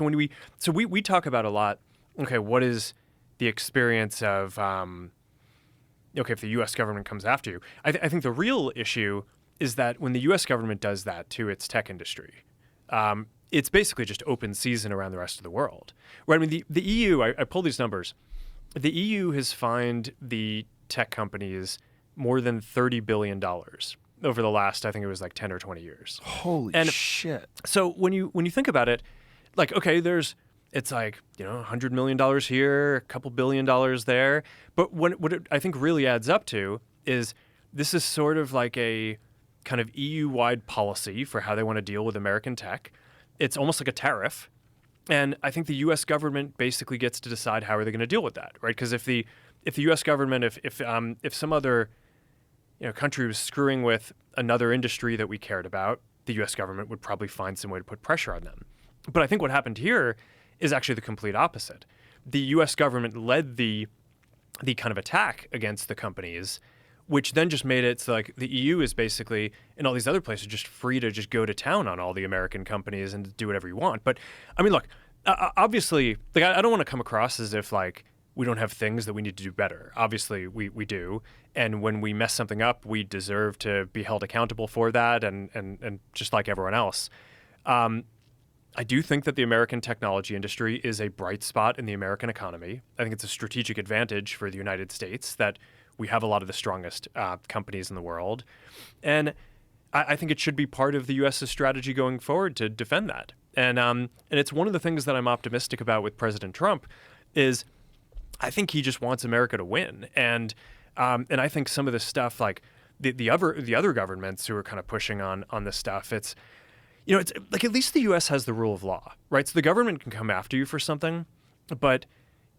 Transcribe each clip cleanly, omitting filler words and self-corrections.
We talk about a lot. Okay, what is the experience of okay, if the U.S. government comes after you? I think the real issue is that when the U.S. government does that to its tech industry, it's basically just open season around the rest of the world. Right? I mean, the EU. I pulled these numbers. The EU has fined the tech companies more than $30 billion over the last, I think it was like 10 or 20 years. Holy shit. So when you think about it, like, okay, it's like, $100 million here, a couple $1 billion there. But what it, I think really adds up to is this is sort of like a kind of EU-wide policy for how they want to deal with American tech. It's almost like a tariff. And I think the U.S. government basically gets to decide how are they going to deal with that, right? Because if the U.S. government, if some other country was screwing with another industry that we cared about, the U.S. government would probably find some way to put pressure on them. But I think what happened here is actually the complete opposite. The U.S. government led the kind of attack against the companies, which then just made it so like the EU is basically, and all these other places, just free to just go to town on all the American companies and do whatever you want. But I mean, look, obviously, like I don't want to come across as if like we don't have things that we need to do better. Obviously, we do. And when we mess something up, we deserve to be held accountable for that and just like everyone else. I do think that the American technology industry is a bright spot in the American economy. I think it's a strategic advantage for the United States that we have a lot of the strongest companies in the world. And I think it should be part of the U.S.'s strategy going forward to defend that. And it's one of the things that I'm optimistic about with President Trump is I think he just wants America to win. And I think some of this stuff, like the other governments who are kind of pushing on this stuff, it's like at least the U.S. has the rule of law, right? So the government can come after you for something, but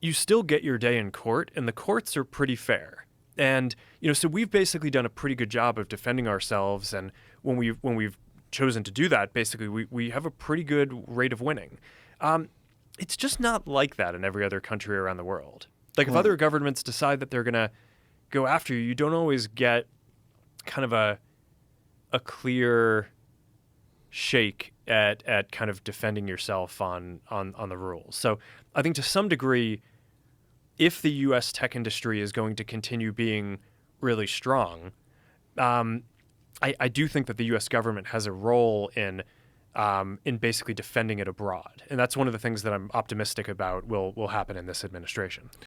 you still get your day in court, and the courts are pretty fair. And so we've basically done a pretty good job of defending ourselves. And when we've chosen to do that, basically we have a pretty good rate of winning. It's just not like that in every other country around the world. Like if other governments decide that they're going to go after you, you don't always get kind of a clear shake at kind of defending yourself on the rules. So I think to some degree, if the U.S. tech industry is going to continue being really strong, I do think that the U.S. government has a role in basically defending it abroad. And that's one of the things that I'm optimistic about will happen in this administration.